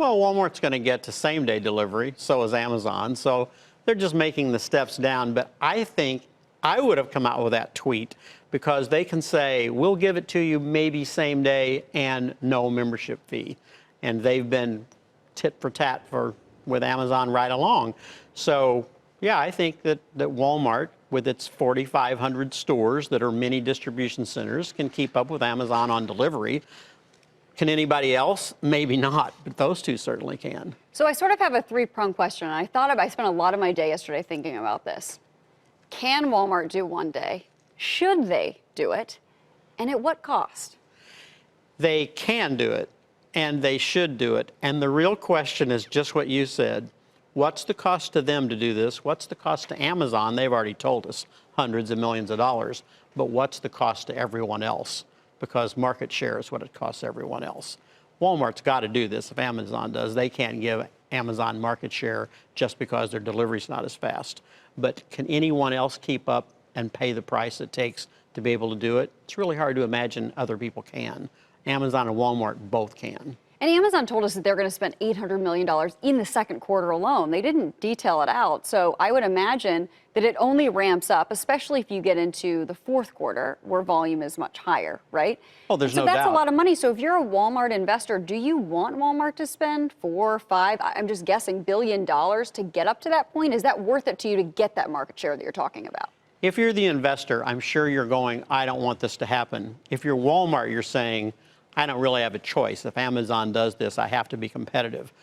Well, Walmart's going to get to same-day delivery, so is Amazon. So they're just making the steps down. But I think I would have come out with that tweet because they can say, we'll give it to you maybe same day and no membership fee. And they've been tit for tat with Amazon right along. So, yeah, I think that Walmart, with its 4,500 stores that are mini distribution centers, can keep up with Amazon on delivery. Can anybody else? Maybe not, but those two certainly can. So I sort of have a three-pronged question. I spent a lot of my day yesterday thinking about this. Can Walmart do one day? Should they do it? And at what cost? They can do it, and they should do it. And the real question is just what you said. What's the cost to them to do this? What's the cost to Amazon? They've already told us hundreds of millions of dollars. But what's the cost to everyone else? Because market share is what it costs everyone else. Walmart's got to do this if Amazon does. They can't give Amazon market share just because their delivery's not as fast. But can anyone else keep up and pay the price it takes to be able to do it? It's really hard to imagine other people can. Amazon and Walmart both can. And Amazon told us that they're going to spend $800 million in the second quarter alone. They didn't detail it out. So I would imagine that it only ramps up, especially if you get into the fourth quarter where volume is much higher, right? Oh, there's no doubt. So that's a lot of money. So if you're a Walmart investor, do you want Walmart to spend $4, $5, I'm just guessing, billion to get up to that point? Is that worth it to you to get that market share that you're talking about? If you're the investor, I'm sure you're going, I don't want this to happen. If you're Walmart, you're saying, I don't really have a choice. If Amazon does this, I have to be competitive.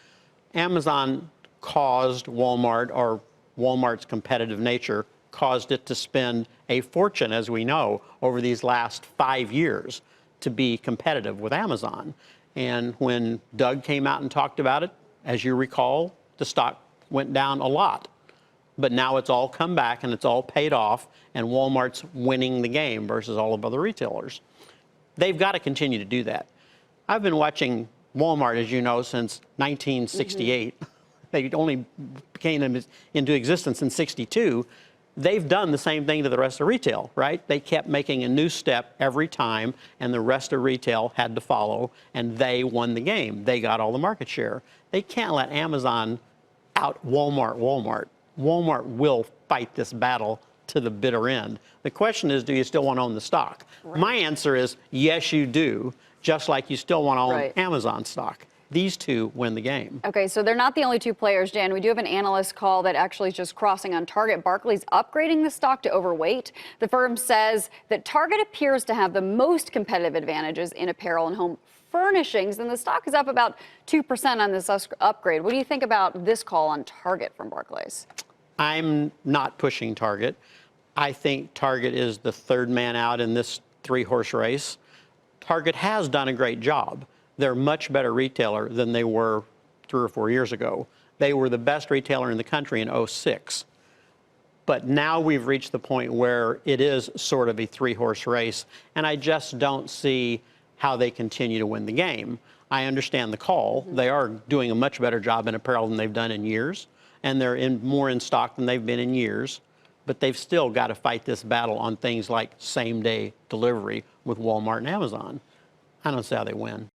Amazon caused Walmart, or Walmart's competitive nature, caused it to spend a fortune, as we know, over these last 5 years to be competitive with Amazon. And when Doug came out and talked about it, as you recall, the stock went down a lot. But now it's all come back and it's all paid off, and Walmart's winning the game versus all of other retailers. They've got to continue to do that. I've been watching Walmart, as you know, since 1968. They only came into existence in 62. They've done the same thing to the rest of retail, right? They kept making a new step every time, and the rest of retail had to follow, and they won the game. They got all the market share. They can't let Amazon out Walmart. Walmart will fight this battle to the bitter end. The question is, do you still want to own the stock? Right. My answer is, yes, you do, just like you still want to own Amazon stock. These two win the game. Okay, so they're not the only two players, Jan. We do have an analyst call that actually is just crossing on Target. Barclays upgrading the stock to overweight. The firm says that Target appears to have the most competitive advantages in apparel and home furnishings, and the stock is up about 2% on this upgrade. What do you think about this call on Target from Barclays? I'm not pushing Target. I think Target is the third man out in this three-horse race. Target has done a great job. They're a much better retailer than they were 3 or 4 years ago. They were the best retailer in the country in '06. But now we've reached the point where it is sort of a three-horse race, and I just don't see how they continue to win the game. I understand the call. They are doing a much better job in apparel than they've done in years, and they're more in stock than they've been in years. But they've still got to fight this battle on things like same-day delivery with Walmart and Amazon. I don't see how they win.